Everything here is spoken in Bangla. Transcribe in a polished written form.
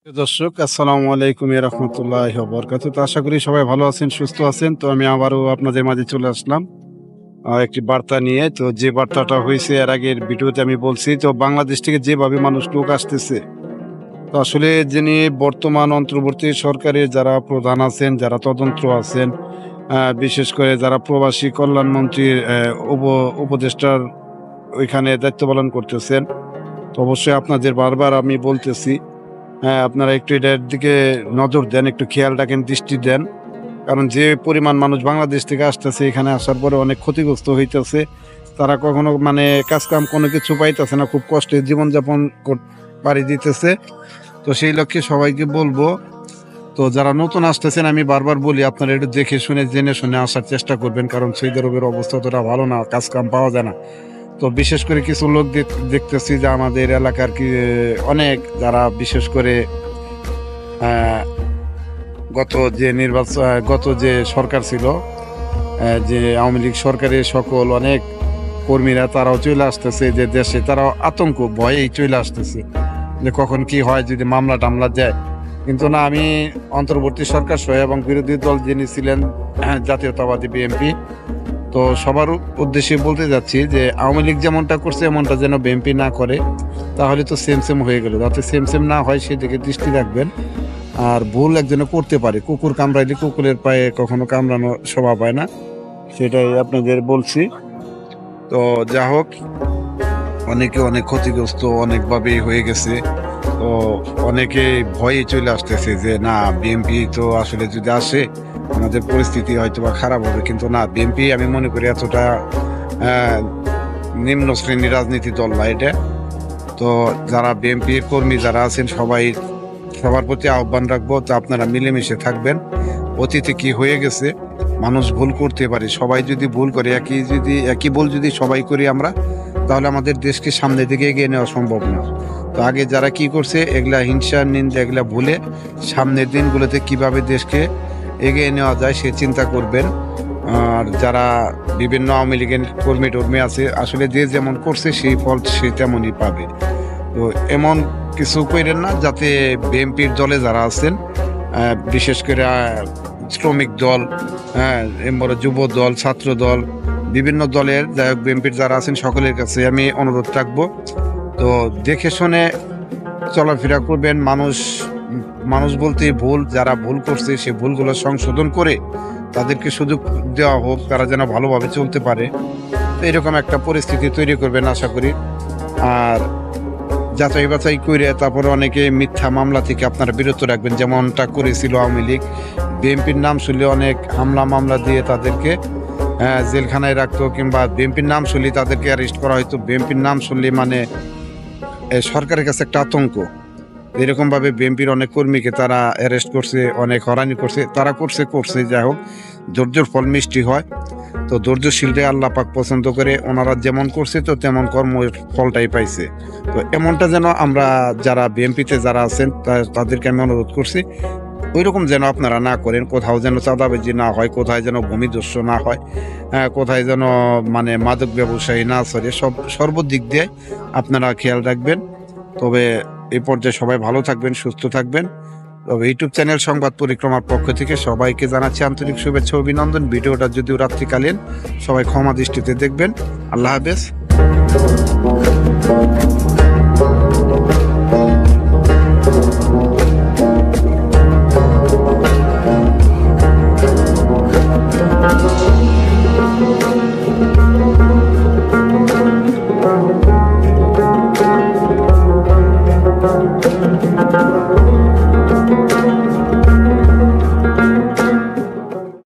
দর্শক আসসালামু আলাইকুম রহমতুল্লাহ বরকাত। তো আশা করি সবাই ভালো আছেন, সুস্থ আছেন। তো আমি আবারও আপনাদের মাঝে চলে আসলাম একটি বার্তা নিয়ে। তো যে বার্তাটা হয়েছে এর আগের ভিডিওতে আমি বলছি, তো বাংলাদেশ থেকে যেভাবে মানুষ লোক আসতেছে, তো আসলে যিনি বর্তমান অন্তর্বর্তী সরকারের যারা প্রধান আছেন, যারা তদন্ত আছেন, বিশেষ করে যারা প্রবাসী কল্যাণ মন্ত্রীর উপদেষ্টার ওইখানে দায়িত্ব পালন করতেছেন, তো অবশ্যই আপনাদের বারবার আমি বলতেছি, হ্যাঁ, আপনারা একটু এটার দিকে নজর দেন, একটু খেয়াল রাখেন, দৃষ্টি দেন। কারণ যে পরিমাণ মানুষ বাংলাদেশ থেকে আসতেছে, এখানে আসার পরে অনেক ক্ষতিগ্রস্ত হইতেছে। তারা কখনো কাজকাম কোনো কিছু পাইতেছে না, খুব কষ্টে জীবনযাপন পাড়ি দিতেছে। তো সেই লক্ষ্যে সবাইকে বলবো, তো যারা নতুন আসতেছেন আমি বারবার বলি, আপনারা একটু দেখে শুনে জেনে শুনে আসার চেষ্টা করবেন। কারণ সৌদি আরবের অবস্থা অতটা ভালো না, কাজকাম পাওয়া যায় না। তো বিশেষ করে কিছু লোক দেখতেছি যে আমাদের এলাকার অনেক যারা বিশেষ করে গত যে সরকার ছিল, যে আওয়ামী লীগ সরকারের সকল অনেক কর্মীরা তারাও চলে আসতেছে যে দেশে, তারাও আতঙ্ক ভয়েই চলে আসতেছে যে কখন কি হয়, যদি মামলা টামলা যায়। কিন্তু না, আমি অন্তর্বর্তী সরকার সহ এবং বিরোধী দল যিনি ছিলেন জাতীয়তাবাদী বিএনপি, তো সবার উদ্দেশ্যে বলতে যাচ্ছি যে আওয়ামী লীগ যেমনটা করছে এমনটা যেন বিএনপি না করে, তাহলে তো সেম সেম হয়ে গেল। যাতে সেম সেম না হয় সেদিকে দৃষ্টি রাখবেন। আর ভুল একজনে করতে পারে, কুকুর কামড়াইলে কুকুরের পায়ে কখনো কামড়ানো শোভা পায় না, সেটাই আপনাদের বলছি। তো যা হোক, অনেকে অনেক ক্ষতিগ্রস্ত অনেকভাবেই হয়ে গেছে। তো অনেকে ভয়ে চলে আসতেছে যে না, বিএনপি তো আসলে যদি আসে আমাদের পরিস্থিতি হয়তো বা খারাপ হবে। কিন্তু না, বিএনপি আমি মনে করি এতটা নিম্ন শ্রেণীর রাজনীতি দল না এটা। তো যারা বিএনপির কর্মী যারা আছেন সবার প্রতি আহ্বান রাখবো, তো আপনারা মিলেমিশে থাকবেন। অতীতে কি হয়ে গেছে, মানুষ ভুল করতে পারে, সবাই যদি ভুল করে একই ভুল যদি সবাই করি আমরা, তাহলে আমাদের দেশকে সামনের দিকে এগিয়ে নেওয়া সম্ভব না। তো আগে যারা কি করছে, এগুলা হিংসা নিন্দা এগুলা ভুলে সামনের দিনগুলোতে কিভাবে দেশকে এগিয়ে নেওয়া যায় সে চিন্তা করবেন। আর যারা বিভিন্ন আওয়ামী লীগের কর্মী টর্মী আছে, আসলে যে যেমন করছে সেই ফল সে তেমনই পাবে। তো এমন কিছু করেন না যাতে বিএনপির দলে যারা আছেন, বিশেষ করে শ্রমিক দল, যুব দল, ছাত্র দল, বিভিন্ন দলের যাই হোক, বিএনপির যারা আছেন সকলের কাছে আমি অনুরোধ রাখবো, তো দেখে শুনে চলাফেরা করবেন। মানুষ বলতে ভুল, যারা ভুল করছে সে ভুলগুলো সংশোধন করে তাদেরকে সুযোগ দেওয়া হোক, তারা যেন ভালোভাবে চলতে পারে। তো এরকম একটা পরিস্থিতি তৈরি করবেন আশা করি। আর যাচাই বাছাই করে তারপরে অনেকে মিথ্যা মামলা থেকে আপনারা বিরত রাখবেন, যেমনটা করেছিল আওয়ামী লীগ। বিএনপির নাম শুনলে অনেক মামলা দিয়ে তাদেরকে জেলখানায় রাখতো, কিংবা বিএনপির নাম শুনলে তাদেরকে অ্যারেস্ট করা হয়তো। বিএনপির নাম শুনলে সরকারের কাছে একটা আতঙ্ক। এরকমভাবে বিএনপির অনেক কর্মীকে তারা অ্যারেস্ট করছে, অনেক হয়রানি করছে, তারা করছে। যাই হোক, ধৈর্যের ফল মিষ্টি হয়। তো ধৈর্যশীলটাই আল্লাহ পাক পছন্দ করে। ওনারা যেমন করছে তো তেমন কর্মের ফলটাই পাইছে। তো এমনটা যেন আমরা যারা বিএনপিতে যারা আছেন তাদেরকে আমি অনুরোধ করছি, ওইরকম যেন আপনারা না করেন। কোথাও যেন চাঁদাবাজি না হয়, কোথায় যেন ভূমিদস্যু না হয়, কোথায় যেন মাদক ব্যবসায়ী না চলে। সর্বদিক দিয়ে আপনারা খেয়াল রাখবেন। তবে এই পর্যায়ে সবাই ভালো থাকবেন, সুস্থ থাকবেন। তবে ইউটিউব চ্যানেল সংবাদ পরিক্রমার পক্ষ থেকে সবাইকে জানাচ্ছি আন্তরিক শুভেচ্ছা অভিনন্দন। ভিডিওটা যদিও রাত্রিকালীন, সবাই ক্ষমা দৃষ্টিতে দেখবেন। আল্লাহ হাফেজ।